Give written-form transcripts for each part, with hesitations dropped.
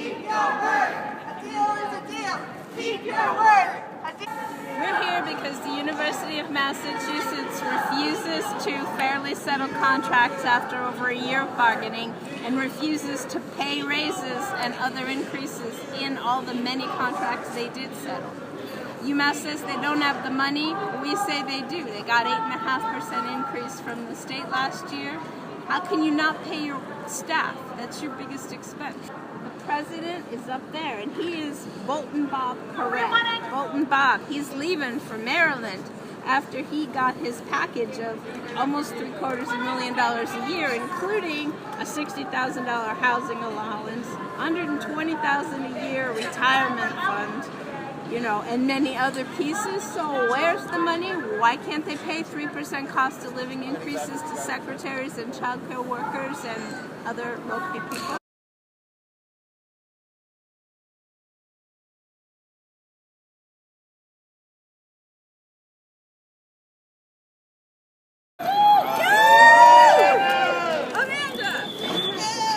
Keep your word. A deal is a deal. Keep your word. We're here because the University of Massachusetts refuses to fairly settle contracts after over a year of bargaining and refuses to pay raises and other increases in all the many contracts they did settle. UMass says they don't have the money. We say they do. They got 8.5% increase from the state last year. How can you not pay your staff? That's your biggest expense. The president is up there, and he is Bolton Bob Caret. Bolton Bob. He's leaving for Maryland after he got his package of almost $750,000 a year, including a $60,000 housing allowance, $120,000 a year retirement fund, you know, and many other pieces. So where's the money? Why can't they pay 3% cost of living increases to secretaries and childcare workers and other local people?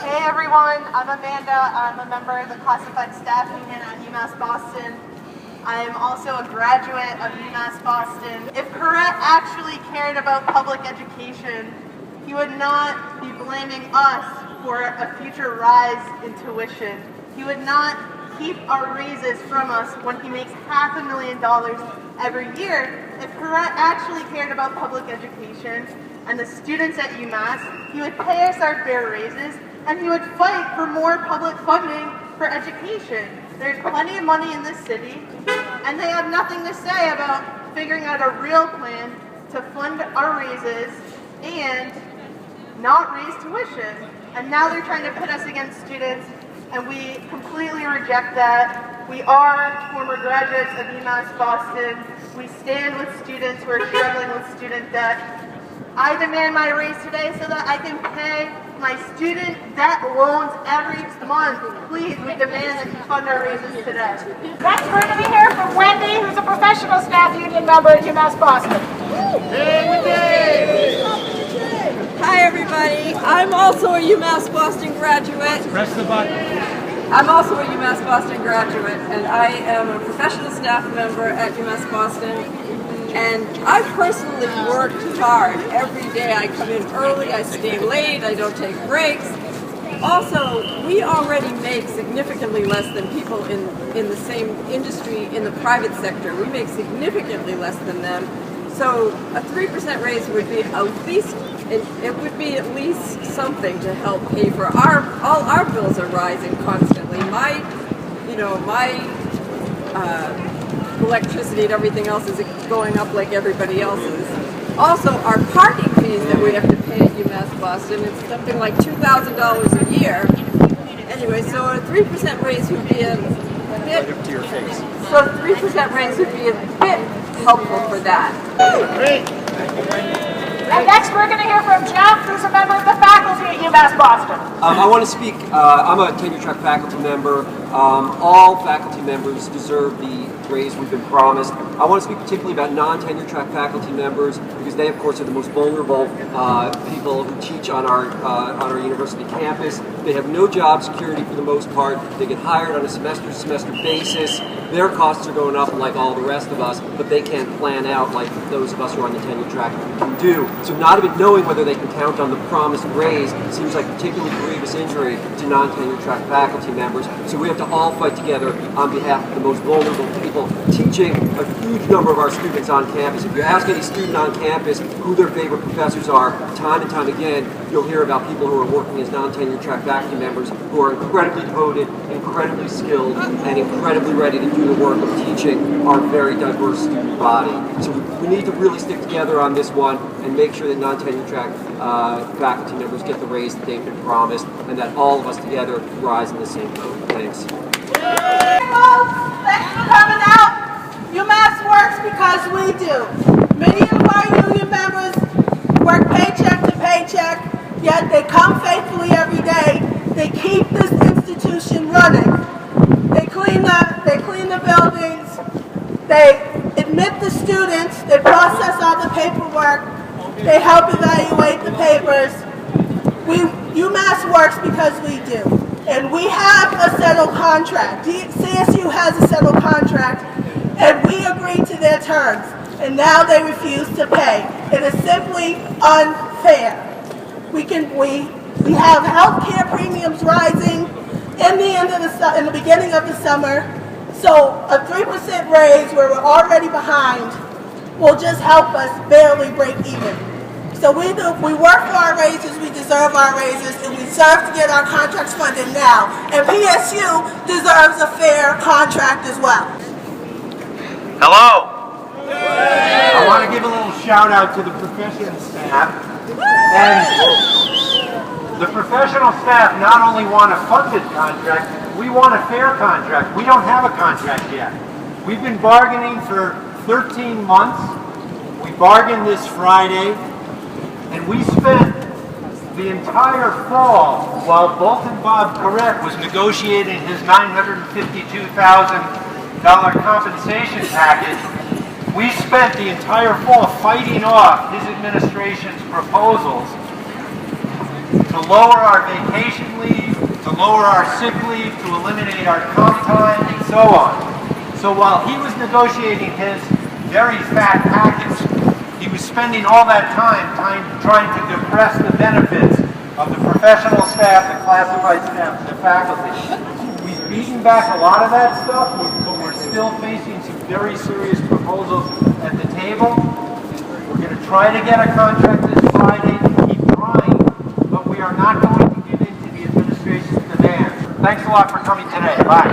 Hey everyone, I'm Amanda. I'm a member of the Classified Staff Union at UMass Boston. I am also a graduate of UMass Boston. If Caret actually cared about public education, he would not be blaming us for a future rise in tuition. He would not keep our raises from us when he makes $500,000 every year. If Caret actually cared about public education and the students at UMass, he would pay us our fair raises and he would fight for more public funding for education. There's plenty of money in this city, and they have nothing to say about figuring out a real plan to fund our raises and not raise tuition. And now they're trying to pit us against students, and we completely reject that. We are former graduates of UMass Boston. We stand with students who are struggling with student debt. I demand my raise today so that I can pay my student debt loans every month. Please, we demand that you fund our raises today. Next, we're going to be hearing from Wendy, who's a professional staff union member at UMass Boston. Hey, Wendy! Hi, everybody. I'm also a UMass Boston graduate. Press the button. I'm also a UMass Boston graduate, and I am a professional staff member at UMass Boston. And I personally worked hard. Every day I come in early, I stay late, I don't take breaks. Also, we already make significantly less than people in the same industry in the private sector. We make significantly less than them. So a 3% raise would be at least something to help pay for all our bills are rising constantly. My electricity and everything else is going up like everybody else's. Also, our parking fees that we have to pay at UMass Boston, it's something like $2,000 a year. Anyway, so a 3% raise would be a bit. Right up to your face. So a 3% raise would be a bit helpful for that. Great. And next, we're going to hear from Jeff, who's a member of the faculty at UMass Boston. I want to speak. I'm a tenure track faculty member. All faculty members deserve the raise we've been promised. I want to speak particularly about non-tenure track faculty members because they, of course, are the most vulnerable people who teach on our university campus. They have no job security for the most part. They get hired on a semester-to-semester basis. Their costs are going up like all the rest of us, but they can't plan out like those of us who are on the tenure track can do. So not even knowing whether they can count on the promised raise seems like a particularly grievous injury to non-tenure track faculty members. So we have to all fight together on behalf of the most vulnerable people teaching a huge number of our students on campus. If you ask any student on campus who their favorite professors are, time and time again, you'll hear about people who are working as non-tenure track faculty members who are incredibly devoted, incredibly skilled, and incredibly ready to do the work of teaching our very diverse student body. So we need to really stick together on this one and make sure that non-tenure track faculty members get the raise that they've been promised and that all of us together rise in the same boat. Thanks. Hey folks, thanks for coming out. UMass works because we do. Many of our union members work paycheck to paycheck, yet they come faithfully every day. They keep this institution running. They clean the buildings, they admit the students, they process all the paperwork, they help evaluate the papers. UMass works because we do. And we have a settled contract. CSU has a settled contract, and we agreed to their terms, and now they refuse to pay. It is simply unfair. We have health care premiums rising in the beginning of the summer, so a 3% raise where we're already behind will just help us barely break even. So we work for our raises, we deserve our raises, and we deserve to get our contracts funded now. And PSU deserves a fair contract as well. Hello. I want to give a little shout out to the professional staff. And the professional staff not only want a funded contract, we want a fair contract. We don't have a contract yet. We've been bargaining for 13 months. We bargained this Friday, and we spent the entire fall while Bolton Bob Caret was negotiating his $952,000 compensation package. We spent the entire fall fighting off his administration's proposals to lower our vacation leave, to lower our sick leave, to eliminate our comp time, and so on. So while he was negotiating his very fat package, he was spending all that time trying to depress the benefits of the professional staff, the classified staff, the faculty. We've beaten back a lot of that stuff, but we're still facing some very serious proposals at the table. We're going to try to get a contract this Friday, keep trying, but we are not going to give in to the administration's demands. Thanks a lot for coming today. Bye.